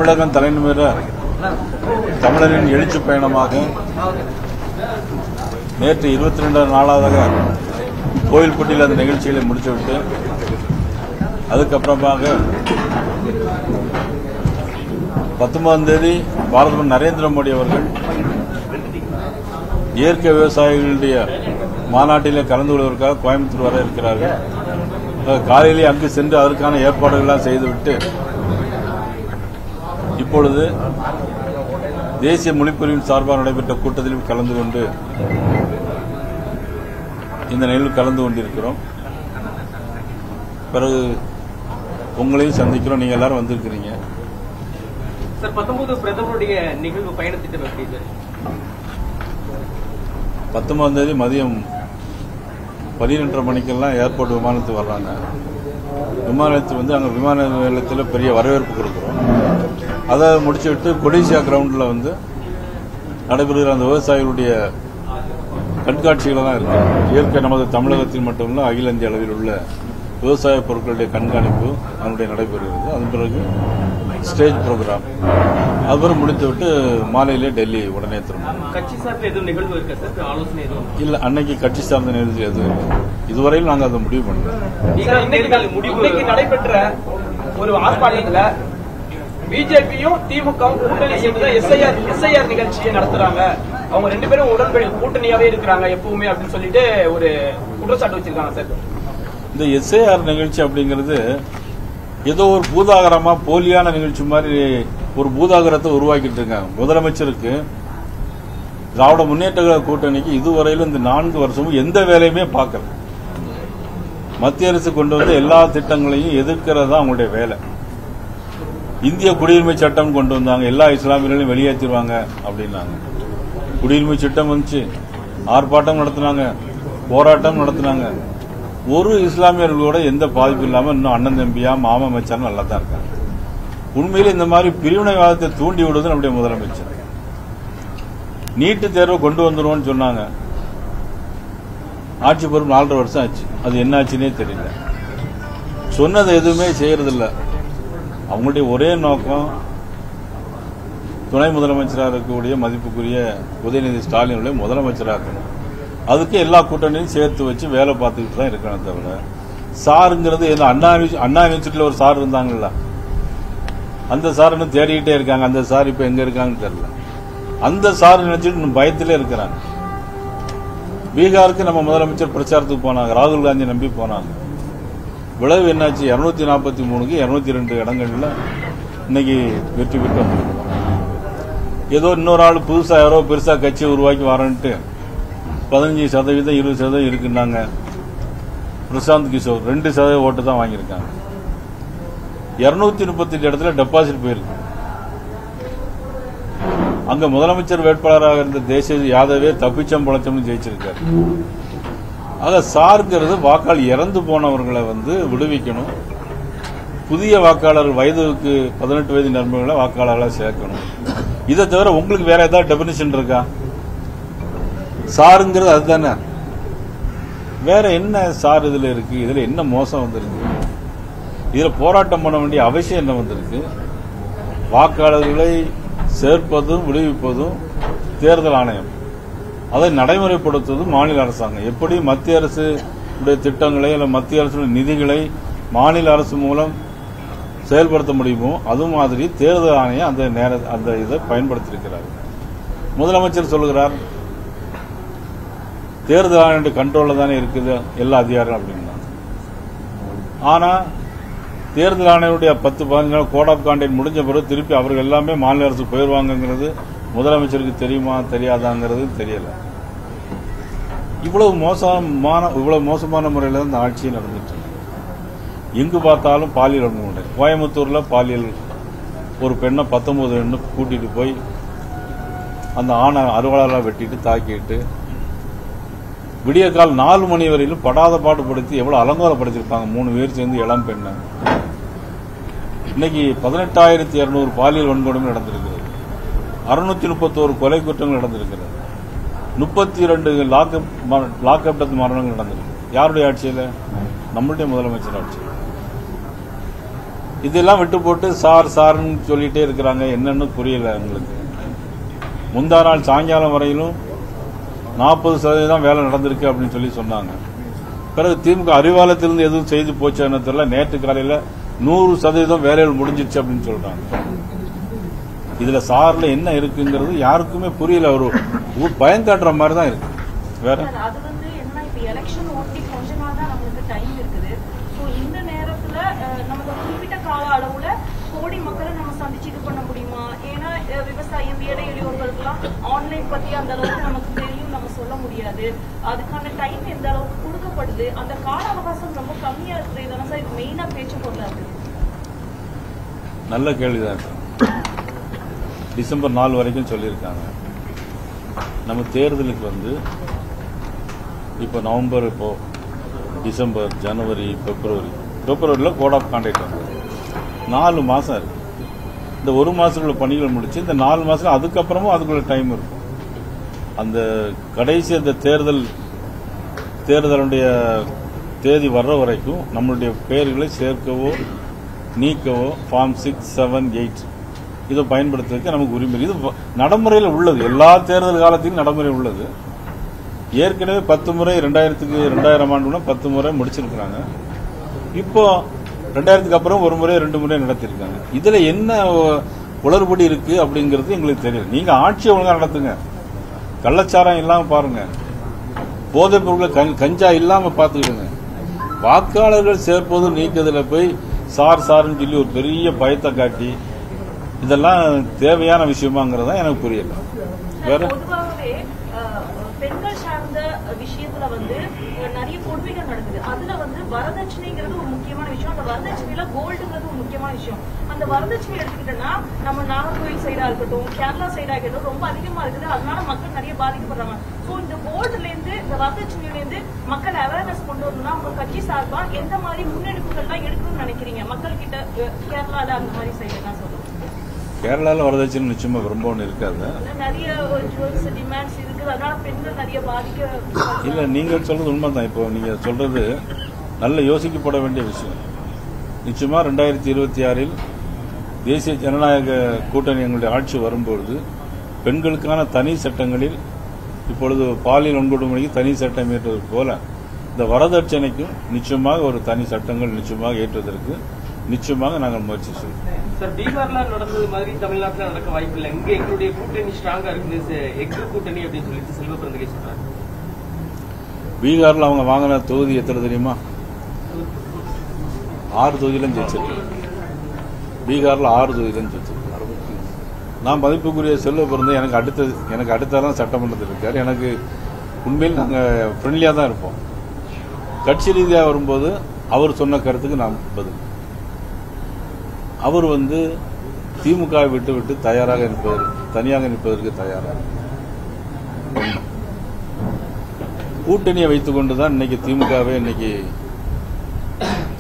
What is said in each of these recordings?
தமிழகம் தலைநிமிர தமிழரின் எழுச்சி பயணமாக நேற்று 22 நாளாக கோயில்பட்டியில் அந்த நிகழ்ச்சிகளை முடித்துவிட்டு அதுக்கப்புறமாக 19ஆம் தேதி பாரத நரேந்திர மோடி அவர்கள் இயற்கை விவசாயிகளுடைய மாநாட்டிலே கலந்து கொள்வதற்காக கோயம்புத்தூர் வர இருக்கிறார்கள். காலையிலே அங்கு சென்று அதற்கான ஏற்பாடுகள் செய்துவிட்டு இப்பொழுது தேசிய மொழிப்பிரிவின் சார்பாக நடைபெற்ற கூட்டத்தில் கலந்து கொண்டு இந்த நிகழ்வில் கலந்து கொண்டிருக்கிறோம். பிறகு உங்களையும் சந்திக்கிறோம். நீங்க எல்லாரும் வந்திருக்கிறீங்க. சார் 19 பிரதமருடைய நிகழ்வு பயணத்திட்டம் எப்படி சார்? 19ஆம் தேதி மதியம் 12:30 மணிக்கெல்லாம் ஏர்போர்ட் விமானத்துக்கு வர்றாங்க. விமானத்துக்கு அங்கே விமான நிலையத்தில் பெரிய வரவேற்பு கொடுக்குறோம். அதை முடிச்சுவிட்டு கொடிசியா கிரவுண்டில் நடைபெறுகிற அந்த விவசாயிகளுடைய கண்காட்சிகள் தான் இருக்கு. இயற்கை நமது தமிழகத்தில் மட்டுமல்ல அகில இந்திய அளவில் உள்ள விவசாய பொருட்களுடைய கண்காணிப்பு அதனுடைய நடைபெறுகிறது. அதன் பிறகு ஸ்டேஜ் ப்ரோக்ராம் அதுபோல முடித்துவிட்டு மாலையிலே டெல்லி உடனே திரும்ப. கட்சி சார்ந்த எதுவும் நிகழ்வு இருக்கா சார்? ஆலோசனை எதுவும் இல்ல, அன்னைக்கு கட்சி சார்ந்த நிகழ்ச்சி எதுவும் இல்லை. இதுவரையில் நாங்கள் அதை முடிவு பண்ணோம். இன்னைக்கு நடைபெற்ற ஒரு ஆர்ப்பாட்டத்தில் பிஜேபியும் திமுகவும் கூட்டணி சேர்ந்து எஸ்ஐஆர் நிகழ்ச்சியை நடத்துறாங்க. அவங்க 2 பேரும் உடன்படி கூட்டணியாவே இருக்கிறாங்க எப்பவுமே அப்படின்னு சொல்லிட்டு ஒரு குற்றச்சாட்டு வச்சிருக்காங்க சார். இந்த எஸ்ஐஆர் நிகழ்ச்சி அப்படிங்கிறது ஏதோ ஒரு பூதாகரமா போலியான நிகழ்ச்சி மாதிரி ஒரு பூதாகரத்தை உருவாக்கிட்டு இருக்காங்க. முதலமைச்சருக்கு திராவிட முன்னேற்ற கழக கூட்டணிக்கு இதுவரையிலும் இந்த 4 வருஷமும் எந்த வேலையுமே பார்க்கல. மத்திய அரசு கொண்டு வந்த எல்லா திட்டங்களையும் எதிர்க்கிறது தான் அவங்களுடைய வேலை. இந்திய குடியுரிமை சட்டம் கொண்டு வந்தாங்க, எல்லா இஸ்லாமியர்களையும் வெளியேற்றிடுவாங்க அப்படின்னாங்க. குடியுரிமை சட்டம் வந்துச்சு, ஆர்ப்பாட்டம் நடத்தினாங்க, போராட்டம் நடத்தினாங்க. ஒரு இஸ்லாமியர்களோட எந்த பாதிப்பு இல்லாமல் இன்னும் அண்ணன் தம்பியா மாமா மச்சான் நல்லா தான் இருக்காங்க. உண்மையிலே இந்த மாதிரி பிரிவினைவாதத்தை தூண்டி விடுவது நம்முடைய முதலமைச்சர். நீட்டு தேர்வை கொண்டு வந்துருவோம்னு சொன்னாங்க. ஆட்சி பொறுப்பு 4.5 வருஷம் ஆச்சு. அது என்ன ஆச்சுன்னே தெரியல. சொன்னதை எதுவுமே செய்யறதில்ல. அவங்களுடைய ஒரே நோக்கம் துணை முதலமைச்சராக இருக்கக்கூடிய மதிப்புக்குரிய உதயநிதி ஸ்டாலின் முதலமைச்சராக இருக்கணும். அதுக்கு எல்லா கூட்டணியும் சேர்த்து வச்சு வேலை பார்த்துக்கிட்டு தான் இருக்கணும். தவிர சாருங்கிறது அண்ணா யூனிவர்சிட்டியில் ஒரு சார் இருந்தாங்கல்ல, அந்த சார் இன்னும் தேடிக்கிட்டே இருக்காங்க. அந்த சார் இப்ப எங்க இருக்காங்கன்னு தெரியல. அந்த சார் நினைச்சிட்டு பயத்திலே இருக்கிறாங்க. பீகாருக்கு நம்ம முதலமைச்சர் பிரச்சாரத்துக்கு போனாங்க, ராகுல் காந்தி நம்பி போனாங்க. விளைவு என்னாச்சு? 243க்கு 202 இடங்கள்ல இன்னைக்கு வெற்றி பெற்று வந்திருக்கோம். ஏதோ இன்னொரு ஆள் புதுசா யாரோ பெருசா கட்சி உருவாக்கி வரன்ட்டு 15% 20% இருக்குன்னாங்க. பிரசாந்த் கிஷோர் 2% ஓட்டு தான் வாங்கியிருக்காங்க. 238 இடத்துல டெபாசிட் போயிருக்கு. அங்க முதலமைச்சர் வேட்பாளராக இருந்த தேசிய யாதவே தப்பிச்சம் பழச்சம்னு ஜெயிச்சிருக்காரு. ஆக சார்கிறது வாக்காளர் இறந்து போனவர்களை விடுவிக்கணும். புதிய வாக்காளர்கள் வயதுக்கு 18 வயது நிரம்பிகளை வாக்காளர்களாக சேர்க்கணும். இதை தவிர உங்களுக்கு வேற ஏதாவது டெபினிஷன் இருக்கா? சாருங்கிறது அதுதானே. வேற என்ன சார் இதுல இருக்கு? இதுல என்ன மோசம் வந்திருக்கு? இதுல போராட்டம் பண்ண வேண்டிய அவசியம் என்ன வந்திருக்கு? வாக்காளர்களை சேர்ப்பதும் விடுவிப்பதும் தேர்தல் ஆணையம், அதை நடைமுறைப்படுத்துவதும் மாநில அரசாங்கம். எப்படி மத்திய அரசு திட்டங்களை அல்ல மத்திய அரசு நிதிகளை மாநில அரசு மூலம் செயல்படுத்த முடியுமோ அது மாதிரி தேர்தல் ஆணையம் அந்த இதை பயன்படுத்தியிருக்கிறார். முதலமைச்சர் சொல்லுகிறார் தேர்தல் ஆணைய கண்ட்ரோல்ல தானே இருக்குது எல்லா அதிகாரம் அப்படின்னா. ஆனா தேர்தல் ஆணையுடைய 10-15 நாள் கோட் ஆஃப் கான்டக்ட் முடிஞ்ச பிறகு திருப்பி அவர்கள் எல்லாமே மாநில அரசு போயிருவாங்கிறது முதலமைச்சருக்கு தெரியுமா தெரியாதாங்கிறது தெரியல. இவ்வளவு மோசமான முறையில் தான் இந்த ஆட்சி நடந்துட்டு இருக்கு. எங்கு பார்த்தாலும் பாலியல் வன்முறை. கோயம்புத்தூர்ல பாலியல் ஒரு பெண்ணை 19 பெண்ணு கூட்டிட்டு போய் அந்த ஆணை அலுவலராக வெட்டிட்டு தாக்கிட்டு விடிய கால் 4 மணி வரையிலும் படாத பாடுபடுத்தி எவ்வளவு அலங்கோலப்படுத்திருப்பாங்க 3 பேர் சேர்ந்து இளம் பெண்ணை. இன்னைக்கு 18,200 பாலியல் வன்கொடுமை நடந்திருக்கிறது. 631 கொலை குற்றங்கள் நடந்திருக்கிறது. 32 லாக்அப் டெத் மரணங்கள் நடந்திருக்கு. யாருடைய ஆட்சியில்? நம்மளுடைய முதலமைச்சர் ஆட்சி. இதெல்லாம் விட்டு போட்டு சார்னு சொல்லிட்டே இருக்கிறாங்க. என்னன்னு புரியல எங்களுக்கு. முந்தா நாள் சாயங்காலம் வரையிலும் 40% வேலை நடந்திருக்கு அப்படின்னு சொல்லி சொன்னாங்க. பிறகு திமுக அறிவாலயத்திலிருந்து எதுவும் செய்து போச்சான்னு தெரியல. நேற்று காலையில் 100% வேலைகள் முடிஞ்சிருச்சு அப்படின்னு சொல்றாங்க. இதுல சார்ல என்ன இருக்குங்கிறது யாருக்குமே புரியல. ஒரு பயம் காட்டுற மாதிரி தான் இருக்கு. வேற அது வந்து என்ன, இப்ப எலெக்ஷன் ஓட்டி கொஞ்ச நாள் தான் நம்மளுக்கு டைம் இருக்குது. ஸோ இந்த நேரத்துல நமக்கு குறிப்பிட்ட கால அளவுல கோடி மக்களை நம்ம சந்திச்சு இது பண்ண முடியுமா? ஏன்னா விவசாயம், ஏழை எளியோர்களுக்கெல்லாம் ஆன்லைன் பத்தி அந்த அளவுக்கு நமக்கு தெரியும், நம்ம சொல்ல முடியாது. அதுக்கான டைம் எந்த அளவுக்கு கொடுக்கப்படுது, அந்த கால அவகாசம் ரொம்ப கம்மியா இருக்குது. இதெல்லாம் சார் இது மெயினா பேச்சு பொருளா இருக்குது. நல்ல கேள்விதான். டிசம்பர் 4 வரைக்கும் சொல்லியிருக்காங்க. நம்ம தேர்தலுக்கு வந்து இப்போ நவம்பர், இப்போ டிசம்பர், ஜனவரி, பிப்ரவரியில் கோட் ஆஃப் கான்டாக்ட் வந்து 4 மாசம் இருக்கு. இந்த 1 மாசத்துக்குள்ள பணிகள் முடிச்சு இந்த 4 மாசம் அதுக்கப்புறமும் அதுக்குள்ள டைம் இருக்கும். அந்த கடைசி அந்த தேர்தலுடைய தேதி வர்ற வரைக்கும் நம்மளுடைய பெயர்களை சேர்க்கவோ நீக்கவோ ஃபார்ம் 6, 7, 8 இதை பயன்படுத்துறதுக்கு நமக்கு உரிமை. இது நடைமுறையில் உள்ளது. எல்லா தேர்தல் காலத்திலும் நடைமுறை உள்ளது. ஏற்கனவே 10 முறை 2000 ஆண்டு 10 முறை முடிச்சிருக்கிறாங்க. இப்போ 2000க்கு அப்புறம் 1 முறை 2 முறை நடத்திருக்காங்க. இதுல என்ன குளறுபடி இருக்கு அப்படிங்கிறது எங்களுக்கு தெரியல. நீங்க ஆட்சி ஒழுங்கா நடத்துங்க. கள்ளச்சாரம் இல்லாம பாருங்க, போதைப் பொருட்கள் கஞ்சா இல்லாம பாத்துக்கிடுங்க. வாக்காளர்கள் சேர்ப்பது நீக்குதல போய் சார்னு சொல்லி ஒரு பெரிய பயத்தை காட்டி இதெல்லாம் தேவையான விஷயமாங்கிறதா எனக்கு புரியல. வேற பொதுவாகவே பெண்கள் சார்ந்த விஷயத்துல வந்து நிறைய கொடுமைகள் நடக்குது. அதுல வந்து வரதட்சணைங்கிறது ஒரு முக்கியமான விஷயம். அந்த வரதட்சணையில கோல்டுங்கிறது ஒரு முக்கியமான விஷயம். அந்த வரதட்சணை எடுத்துக்கிட்டோம்னா நம்ம நாகர்கோவில் சைடா இருக்கட்டும், கேரளா சைடா இருக்கட்டும் ரொம்ப அதிகமா இருக்குது. அதனால மக்கள் நிறைய பாதிக்கப்படுறாங்க. சோ இந்த கோல்டுல இருந்து, இந்த வரதட்சணையில இருந்து மக்கள் அவேர்னஸ் கொண்டு வரணும்னா உங்க கட்சி சார்பா எந்த மாதிரி முன்னெடுப்புகள்லாம் எடுக்கணும்னு நினைக்கிறீங்க? மக்கள் கிட்ட கேரளால அந்த மாதிரி சைடு என்ன சொல்லுங்க? கேரளாவில் வரதட்சணை நிச்சயமா ரொம்ப ஒன்று இருக்காது. நிறைய டிமாண்ட்ஸ் இருக்குது. அதனால பெண்கள் நிறைய பாதிக்க இல்ல. நீங்கள் சொல்றது உண்மைதான். இப்போ நீங்க சொல்றது நல்ல யோசிக்கப்பட வேண்டிய விஷயம். நிச்சயமா 2026 தேசிய ஜனநாயக கூட்டணி எங்களுடைய ஆட்சி வரும்பொழுது பெண்களுக்கான தனி சட்டங்களில் இப்பொழுது பாலியல் வன்கொடுமைக்கு தனி சட்டம் ஏற்றுவது போல இந்த வரதட்சணைக்கும் நிச்சயமாக ஒரு தனி சட்டங்கள் நிச்சயமாக ஏற்றுவதற்கு நிச்சயமாக நாங்கள் முயற்சி செய்வோம். சார், பீகார்ல நடந்தது மாதிரி தமிழ்நாட்டில் நடக்க வாய்ப்பு இல்லை. இங்க எங்களுடைய கூட்டணி ஸ்ட்ராங்கா இருக்குது, எக்ஸு கூட்டணி அப்படின்னு சொல்லிட்டு செல்வ பிறந்தகை சொல்றாங்க. பீகார்ல அவங்க வாங்கின தொகுதி எத்தனை தெரியுமா? 6 தொகுதியிலும் ஜெயிச்சிருக்காங்க. பீகார்ல 6 தொகுதியிலும் ஜெயிச்சிருக்காங்க. நான் மதிப்புக்குரிய செல்வ பிறந்த எனக்கு அடுத்ததான் சட்டமன்றத்தில் இருக்காரு. எனக்கு உண்மையில் நாங்கள் ஃப்ரெண்ட்லியாக தான் இருப்போம். கட்சி ரீதியாக வரும்போது அவர் சொன்ன கருத்துக்கு நான் பதில். அவர் வந்து திமுகவை விட்டு தனியாக நிற்பதற்கு தயாராக கூட்டணியை வைத்துக் கொண்டுதான் இன்னைக்கு திமுகவை இன்னைக்கு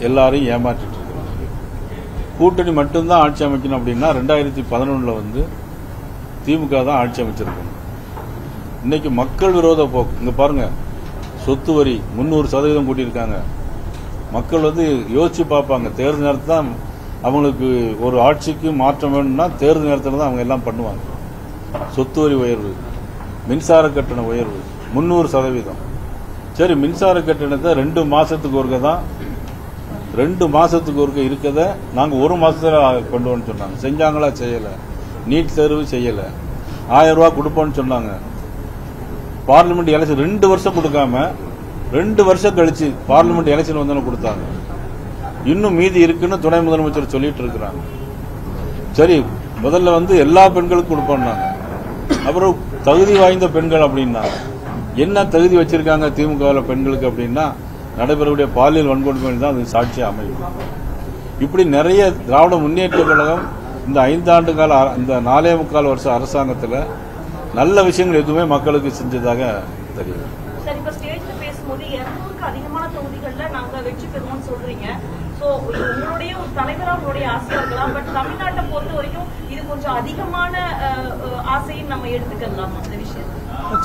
எல்லாரையும் ஏமாற்றிட்டு இருக்கிறாங்க. கூட்டணி மட்டும்தான் ஆட்சி அமைக்கணும் அப்படின்னா 2011 வந்து திமுக தான் ஆட்சி அமைச்சிருக்கணும். இன்னைக்கு மக்கள் விரோத போக்கு. இங்க பாருங்க, சொத்து வரி 300% கூட்டியிருக்காங்க. மக்கள் வந்து யோசிச்சு பார்ப்பாங்க. தேர்தல் நேரத்தில் தான் அவங்களுக்கு ஒரு ஆட்சிக்கு மாற்றம் வேணும்னா தேர்தல் நேரத்தில் தான் அவங்க எல்லாம் பண்ணுவாங்க. சொத்து வரி உயர்வு, மின்சார கட்டண உயர்வு 300%. சரி, மின்சார கட்டணத்தை 2 மாசத்துக்கு ஒருக்க இருக்கத நாங்க 1 மாசத்துல கொண்டு வந்து சொன்னாங்க. செஞ்சாங்களா? செய்யல. நீட் தேர்வு செய்யல. 1000 ரூபாய் கொடுப்போம்னு சொன்னாங்க. பார்லிமெண்ட் எலெக்ஷன் 2 வருஷம் கொடுக்காம 2 வருஷம் கழிச்சு பார்லிமெண்ட் எலெக்ஷன் வந்தோன்னு கொடுத்தாங்க. இன்னும் மீதி இருக்குன்னு துணை முதலமைச்சர் சொல்லிட்டு இருக்கிறாங்க. சரி, முதல்ல வந்து எல்லா பெண்களுக்கும் கொடுப்போம்னாங்க. அப்புறம் தகுதி வாய்ந்த பெண்கள் அப்படின்னா என்ன தகுதி வச்சிருக்காங்க திமுகவில் பெண்களுக்கு அப்படின்னா நடைபெறக்கூடிய பாலியல் வன்கொடுமை தான் அது சாட்சியா அமையும். இப்படி நிறைய திராவிட முன்னேற்ற கழகம் இந்த 5 ஆண்டு கால இந்த 4.25 வருஷ அரசாங்கத்தில் நல்ல விஷயங்கள் எதுவுமே மக்களுக்கு செஞ்சதாக தெரியும். சார், இப்ப ஸ்டேஜ்ல பேசும்போது 200க்கு அதிகமான தொகுதிகள்ல நாங்க வெற்றி பெறுவோம்னு சொல்றீங்க. சோ உங்களுடைய ஒரு தலைவரா உங்களுடைய ஆசையா இருக்கலாம். பட் தமிழ்நாட்டை பொறுத்த வரைக்கும் இது கொஞ்சம் அதிகமான ஆசையும் நம்ம எடுத்துக்கலாம். அந்த விஷயம்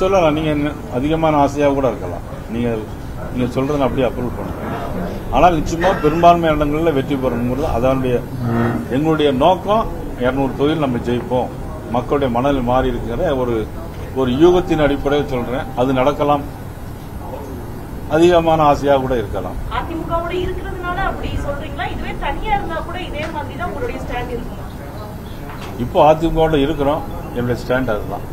சொல்லலாம். நீங்க அதிகமான ஆசையாக கூட இருக்கலாம். நீங்க சொல்றதை அப்படியே அப்ரூவ் பண்ணுங்க. ஆனால் நிச்சயமா பெரும்பான்மை இடங்களில் வெற்றி பெறணுங்கிறது அதனுடைய எங்களுடைய நோக்கம். 200 தொகுதியில் நம்ம ஜெயிப்போம், மக்களுடைய மனதில் மாறி இருக்கிற ஒரு யூகத்தின் அடிப்படையில் சொல்றேன். அது நடக்கலாம், அதிகமான ஆசையாக கூட இருக்கலாம். அதிமுகவோட இருக்கிறதுனால அப்படி சொல்றீங்களா? இதுவே தனியா இருந்தா கூட இதே மாதிரி தான் உங்களுடைய ஸ்டாண்ட் இருக்குமா? இப்போ அதிமுகவோட இருக்கிறோம், என்னுடைய ஸ்டாண்ட் அதுதான்.